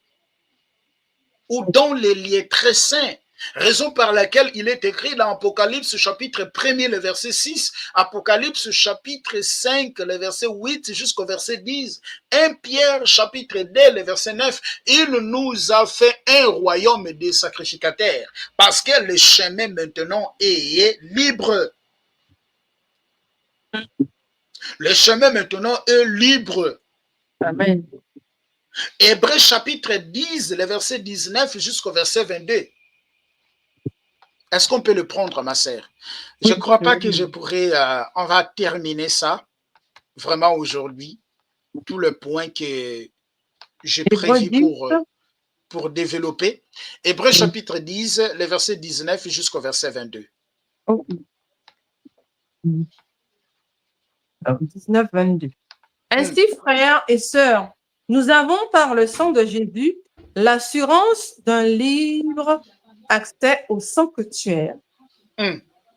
ou dans les lieux très saints. Raison par laquelle il est écrit dans Apocalypse chapitre 1er, le verset 6, Apocalypse chapitre 5, le verset 8 jusqu'au verset 10, 1 Pierre chapitre 2, le verset 9, il nous a fait un royaume de sacrificateurs parce que le chemin maintenant est libre. Le chemin maintenant est libre. Amen. Hébreux chapitre 10, le verset 19 jusqu'au verset 22. Est-ce qu'on peut le prendre, ma sœur? Je ne crois pas que je pourrais... on va terminer ça, vraiment aujourd'hui, tout le point que j'ai prévu pour développer. Hébreux chapitre 10, le verset 19 jusqu'au verset 22. 19, 22. Ainsi, frères et sœurs, nous avons par le sang de Jésus l'assurance d'un libre accès au sanctuaire.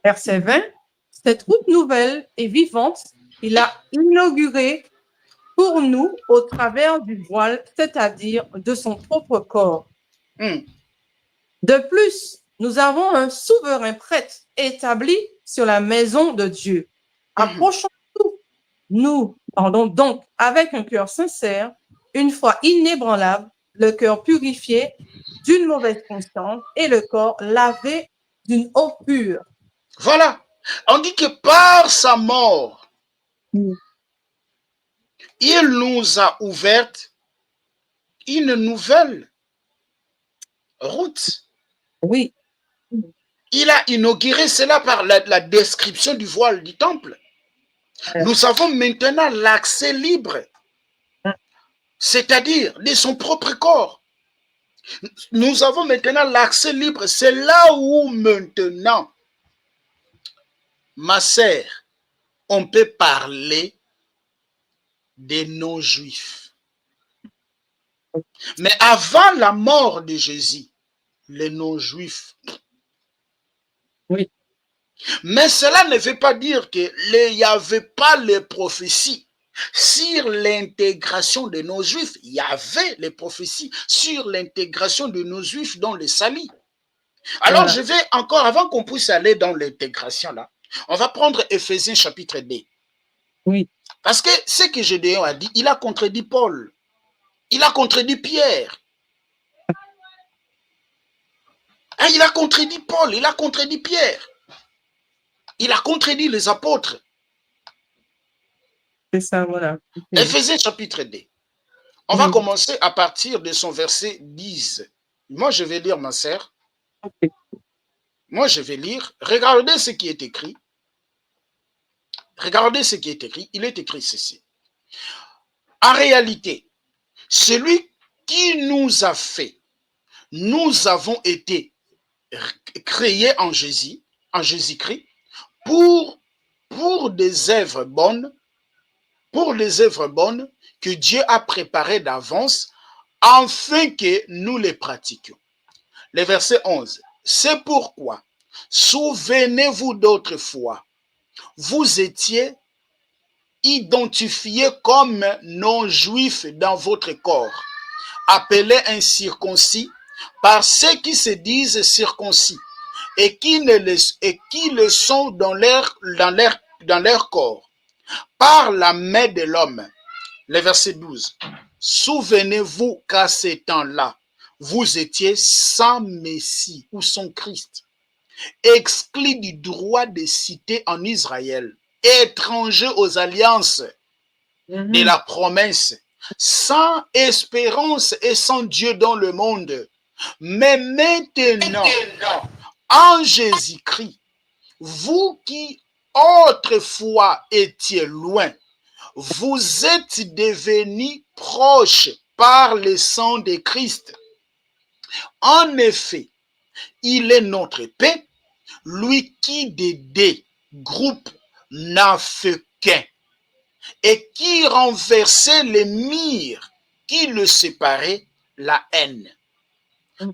Verset 20. Cette route nouvelle et vivante, il a inaugurée pour nous au travers du voile, c'est-à-dire de son propre corps. De plus, nous avons un souverain prêtre établi sur la maison de Dieu. Approchons-nous, donc, avec un cœur sincère, une foi inébranlable, le cœur purifié d'une mauvaise conscience et le corps lavé d'une eau pure. Voilà. On dit que par sa mort, il nous a ouvert une nouvelle Ruth. Oui. Il a inauguré cela par la description du voile du temple. Nous avons maintenant l'accès libre, c'est-à-dire de son propre corps. Nous avons maintenant l'accès libre. C'est là où maintenant, ma sœur, on peut parler des non-juifs. Mais avant la mort de Jésus, les non-juifs. Oui. Mais cela ne veut pas dire qu'il n'y avait pas les prophéties sur l'intégration de nos juifs. Il y avait les prophéties sur l'intégration de nos juifs dans le salut. Alors je vais encore, avant qu'on puisse aller dans l'intégration là, on va prendre Éphésiens chapitre 2. Oui. Parce que ce que Gédéon a dit, il a contredit Paul. Il a contredit Pierre. Il a contredit Paul, il a contredit Pierre. Il a contredit les apôtres. C'est ça, voilà. Éphésiens chapitre 2. On va commencer à partir de son verset 10. Moi, je vais lire, ma sœur. Okay. Moi, je vais lire. Regardez ce qui est écrit. Regardez ce qui est écrit. Il est écrit ceci. En réalité, celui qui nous a fait, nous avons été créés en Jésus-Christ, pour des œuvres bonnes, que Dieu a préparées d'avance, afin que nous les pratiquions. Le verset 11. C'est pourquoi, souvenez-vous d'autrefois, vous étiez identifiés comme non-juifs dans votre corps, appelés incirconcis par ceux qui se disent circoncis et qui le sont dans leur corps, par la main de l'homme. Le verset 12. Souvenez-vous qu'à ce temps-là, vous étiez sans Messie ou sans Christ, exclus du droit de cité en Israël, étrangers aux alliances de la promesse, sans espérance et sans Dieu dans le monde. Mais maintenant, en Jésus-Christ, vous qui autrefois étiez loin, vous êtes devenus proches par le sang de Christ. En effet, il est notre paix, lui qui des deux groupes n'a fait qu'un, et qui renversait les murs qui le séparaient, la haine.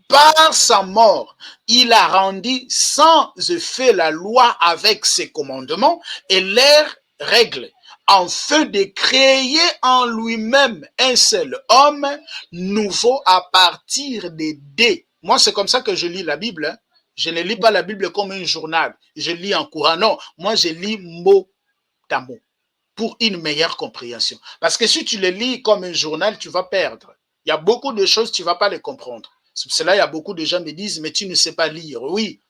Par sa mort, il a rendu sans effet la loi avec ses commandements et leurs règles, afin de créer en lui-même un seul homme nouveau à partir des deux. Moi, c'est comme ça que je lis la Bible. Hein. Je ne lis pas la Bible comme un journal. Je lis en courant. Non, moi, je lis mot à mot pour une meilleure compréhension. Parce que si tu le lis comme un journal, tu vas perdre. Il y a beaucoup de choses, tu ne vas pas les comprendre. C'est pour cela il y a beaucoup de gens me disent, mais tu ne sais pas lire. Oui,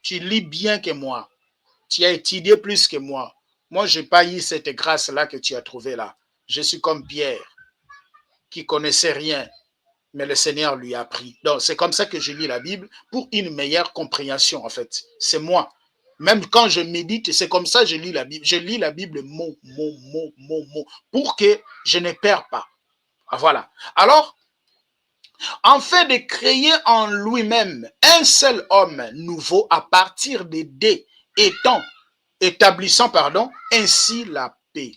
tu lis bien que moi. Tu as étudié plus que moi. Moi, je n'ai pas eu cette grâce-là que tu as trouvée là. Je suis comme Pierre, qui ne connaissait rien, mais le Seigneur lui a appris. Donc, c'est comme ça que je lis la Bible, pour une meilleure compréhension, en fait. C'est moi. Même quand je médite, c'est comme ça que je lis la Bible. Je lis la Bible mot, pour que je ne perds pas. Voilà. Alors, afin de créer en lui-même un seul homme nouveau à partir des deux, établissant ainsi la paix.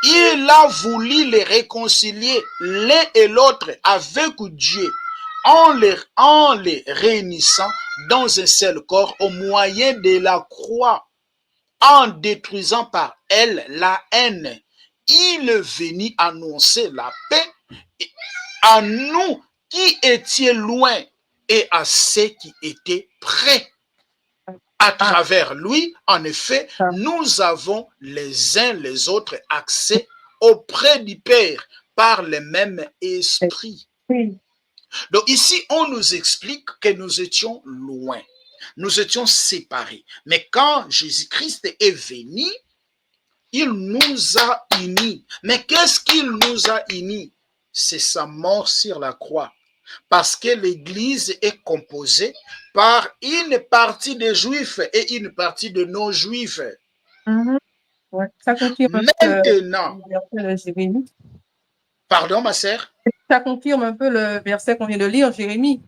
Il a voulu les réconcilier l'un et l'autre avec Dieu en les réunissant dans un seul corps au moyen de la croix, en détruisant par elle la haine. Il est venu annoncer la paix à nous qui étions loin et à ceux qui étaient près. À travers lui, en effet, nous avons les uns les autres accès auprès du Père par le même esprit. Donc ici, on nous explique que nous étions loin, nous étions séparés. Mais quand Jésus-Christ est venu, il nous a unis. Mais qu'est-ce qu'il nous a unis? C'est sa mort sur la croix. Parce que l'Église est composée par une partie des Juifs et une partie de non-Juifs. Ouais. Ça confirme Maintenant, le verset de Jérémie. Pardon, ma sœur? Ça confirme un peu le verset qu'on vient de lire, Jérémie.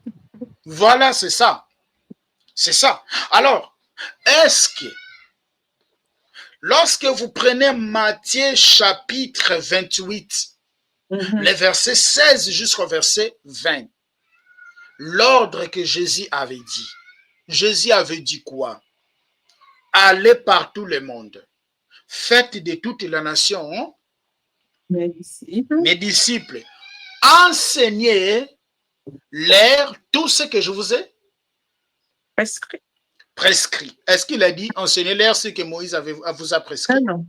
Voilà, c'est ça. C'est ça. Alors, est-ce que lorsque vous prenez Matthieu chapitre 28, les versets 16 jusqu'au verset 20, l'ordre que Jésus avait dit quoi? Allez par tout le monde, faites de toute la nation mes disciples, enseignez-leur tout ce que je vous ai prescrit. Est-ce qu'il a dit enseignez-leur ce que Moïse vous a prescrit? Non.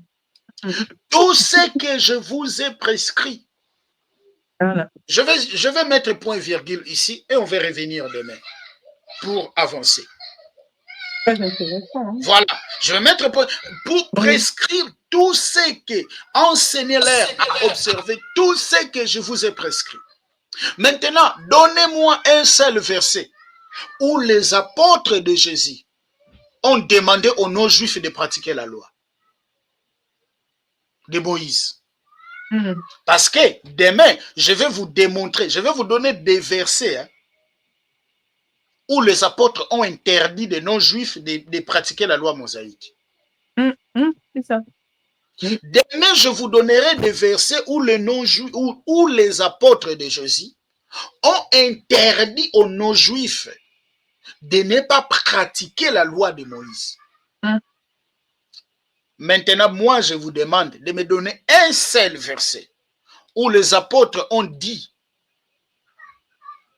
Tout ce que je vous ai prescrit. Voilà. Je vais mettre point virgule ici et on va revenir demain pour avancer. Très intéressant. Hein? Voilà, je vais mettre point pour prescrire tout ce que, enseignez-leur à observer tout ce que je vous ai prescrit. Maintenant, donnez-moi un seul verset où les apôtres de Jésus ont demandé aux non-juifs de pratiquer la loi de Moïse. Parce que demain, je vais vous démontrer, je vais vous donner des versets où les apôtres ont interdit des non-juifs de pratiquer la loi mosaïque. C'est ça. Demain, je vous donnerai des versets où les non-juifs, où les apôtres de Jésus ont interdit aux non-juifs de ne pas pratiquer la loi de Moïse. Maintenant, moi, je vous demande de me donner un seul verset où les apôtres ont dit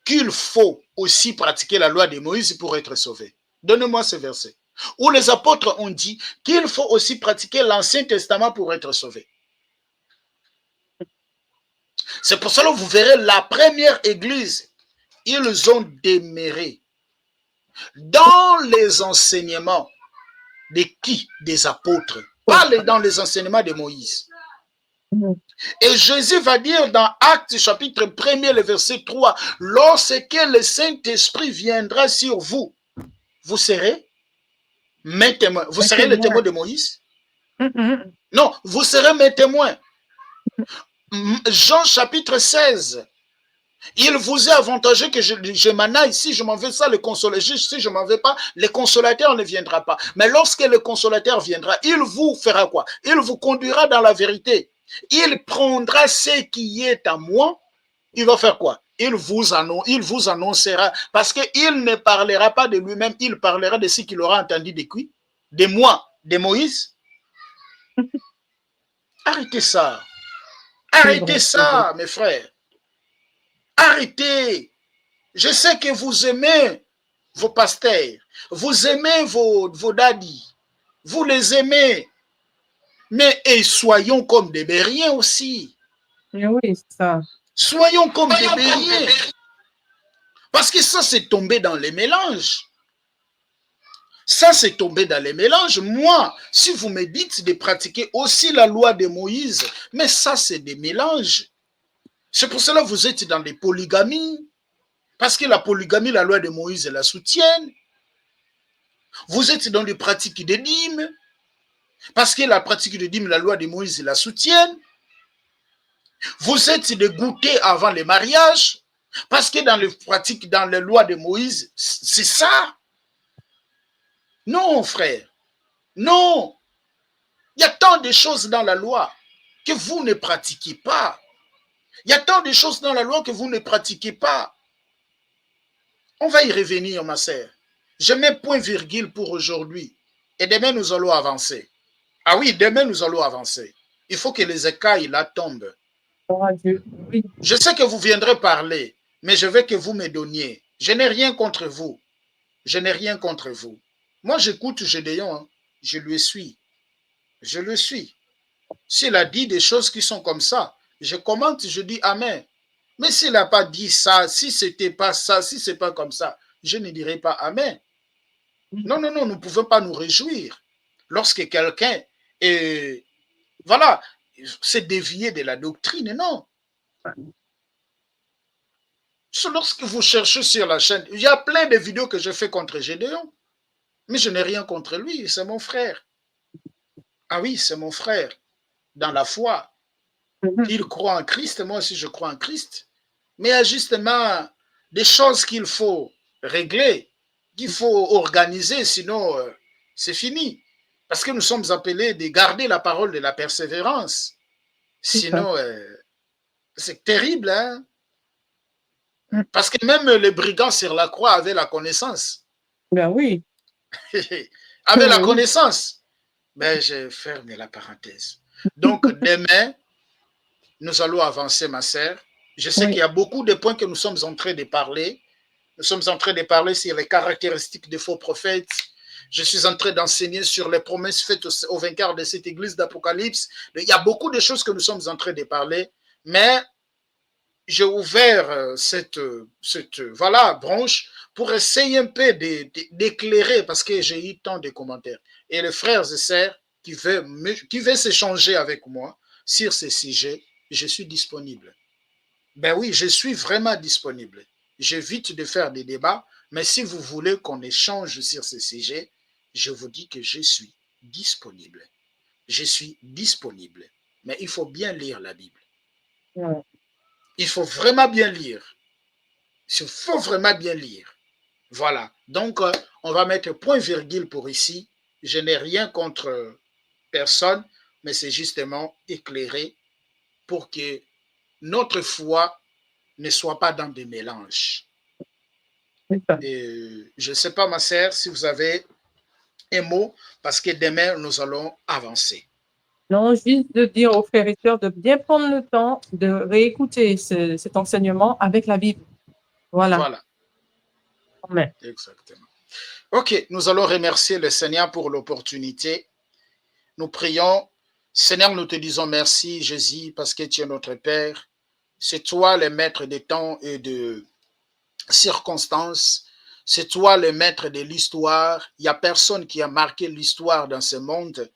qu'il faut aussi pratiquer la loi de Moïse pour être sauvé. Donnez-moi ce verset. Où les apôtres ont dit qu'il faut aussi pratiquer l'Ancien Testament pour être sauvé. C'est pour cela que vous verrez la première église, ils ont demeuré dans les enseignements de qui? Des apôtres. Pas dans les enseignements de Moïse. Et Jésus va dire dans Actes chapitre 1er, le verset 3, lorsque le Saint-Esprit viendra sur vous, vous serez mes témoins. Vous serez les témoins de Moïse? Non, vous serez mes témoins. Jean chapitre 16, il vous est avantageux que je m'en aille. Si je m'en vais, ça, le consolateur, si je m'en vais pas, le consolateur ne viendra pas. Mais lorsque le consolateur viendra, il vous fera quoi? Il vous conduira dans la vérité. Il prendra ce qui est à moi. Il va faire quoi? Il vous annoncera. Parce qu'il ne parlera pas de lui-même, il parlera de ce qu'il aura entendu de qui? De moi, de Moïse. Arrêtez ça. Arrêtez ça, mes frères. Arrêtez. Je sais que vous aimez vos pasteurs. Vous aimez vos daddies. Vous les aimez. Mais soyons comme des Bériens aussi. Oui, ça. Soyons comme des Bériens. Parce que ça, c'est tombé dans les mélanges. Ça, c'est tombé dans les mélanges. Moi, si vous me dites de pratiquer aussi la loi de Moïse, mais ça, c'est des mélanges. C'est pour cela que vous êtes dans des polygamies. Parce que la polygamie, la loi de Moïse la soutienne. Vous êtes dans des pratiques de dîmes. Parce que la pratique de dîmes, la loi de Moïse la soutienne. Vous êtes des goûters avant le mariage. Parce que dans les pratiques, dans les lois de Moïse, c'est ça. Non, frère. Non. Il y a tant de choses dans la loi que vous ne pratiquez pas. Il y a tant de choses dans la loi que vous ne pratiquez pas. On va y revenir, ma sœur. Je mets point virgule pour aujourd'hui. Et demain, nous allons avancer. Ah oui, demain, nous allons avancer. Il faut que les écailles là tombent. Je sais que vous viendrez parler, mais je veux que vous me donniez. Je n'ai rien contre vous. Je n'ai rien contre vous. Moi, j'écoute Gédéon. Hein. Je le suis. Je le suis. S'il a dit des choses qui sont comme ça, je commente, je dis Amen. Mais s'il n'a pas dit ça, si ce n'était pas ça, si ce n'est pas comme ça, je ne dirai pas Amen. Non, non, non, nous ne pouvons pas nous réjouir lorsque quelqu'un s'est dévié de la doctrine, non. Lorsque vous cherchez sur la chaîne, il y a plein de vidéos que je fais contre Gédéon. Mais je n'ai rien contre lui, c'est mon frère. Ah oui, c'est mon frère, dans la foi. Il croit en Christ, moi aussi je crois en Christ. Mais il y a justement des choses qu'il faut régler, qu'il faut organiser, sinon c'est fini. Parce que nous sommes appelés de garder la parole de la persévérance. Sinon, c'est terrible, hein? Parce que même les brigands sur la croix avaient la connaissance. Ben oui. Avaient la connaissance. Mais j'ai fermé la parenthèse. Donc, demain, nous allons avancer, ma sœur. Je sais qu'il y a beaucoup de points que nous sommes en train de parler. Nous sommes en train de parler sur les caractéristiques des faux prophètes. Je suis en train d'enseigner sur les promesses faites aux vainqueurs de cette église d'Apocalypse. Il y a beaucoup de choses que nous sommes en train de parler, mais j'ai ouvert cette voilà, branche pour essayer un peu d'éclairer parce que j'ai eu tant de commentaires. Et les frères et sœurs qui veulent s'échanger avec moi sur ces sujets, je suis disponible. Ben oui, je suis vraiment disponible. J'évite de faire des débats, mais si vous voulez qu'on échange sur ces sujets, je vous dis que je suis disponible. Je suis disponible. Mais il faut bien lire la Bible. Ouais. Il faut vraiment bien lire. Il faut vraiment bien lire. Voilà. Donc, on va mettre point-virgule pour ici. Je n'ai rien contre personne, mais c'est justement éclairé pour que notre foi ne soit pas dans des mélanges. Et je ne sais pas, ma sœur, si vous avez un mot, parce que demain, nous allons avancer. Non, juste de dire aux frères et sœurs de bien prendre le temps de réécouter cet enseignement avec la Bible. Voilà. Voilà. Amen. Exactement. Ok, nous allons remercier le Seigneur pour l'opportunité. Nous prions. Seigneur, nous te disons merci, Jésus, parce que tu es notre Père. C'est toi le maître des temps et de circonstances. C'est toi le maître de l'histoire. Il n'y a personne qui a marqué l'histoire dans ce monde,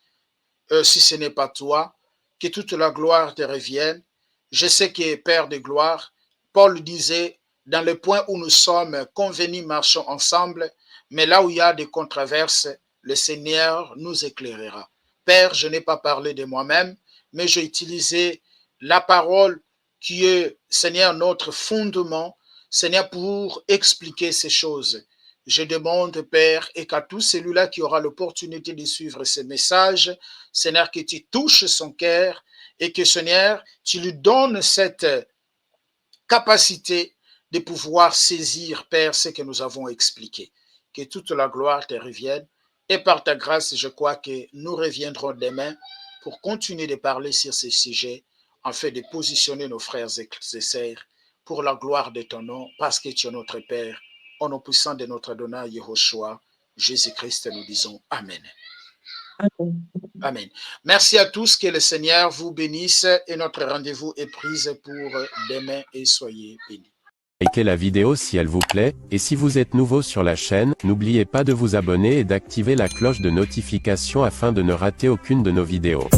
si ce n'est pas toi. Que toute la gloire te revienne. Je sais que Père de gloire, Paul disait, dans le point où nous sommes convenus, marchons ensemble, mais là où il y a des controverses, le Seigneur nous éclairera. Père, je n'ai pas parlé de moi-même, mais j'ai utilisé la parole qui est, Seigneur, notre fondement, Seigneur, pour expliquer ces choses. Je demande, Père, et qu'à tout celui-là qui aura l'opportunité de suivre ces messages, Seigneur, que tu touches son cœur et que, Seigneur, tu lui donnes cette capacité de pouvoir saisir, Père, ce que nous avons expliqué. Que toute la gloire te revienne. Et par ta grâce, je crois que nous reviendrons demain pour continuer de parler sur ces sujets, afin de positionner nos frères et sœurs pour la gloire de ton nom, parce que tu es notre Père. Au nom puissant de notre Adonai Yehoshua, Jésus-Christ, nous disons Amen. Amen. Amen. Merci à tous, que le Seigneur vous bénisse et notre rendez-vous est pris pour demain et soyez bénis. Likez la vidéo si elle vous plaît, et si vous êtes nouveau sur la chaîne, n'oubliez pas de vous abonner et d'activer la cloche de notification afin de ne rater aucune de nos vidéos.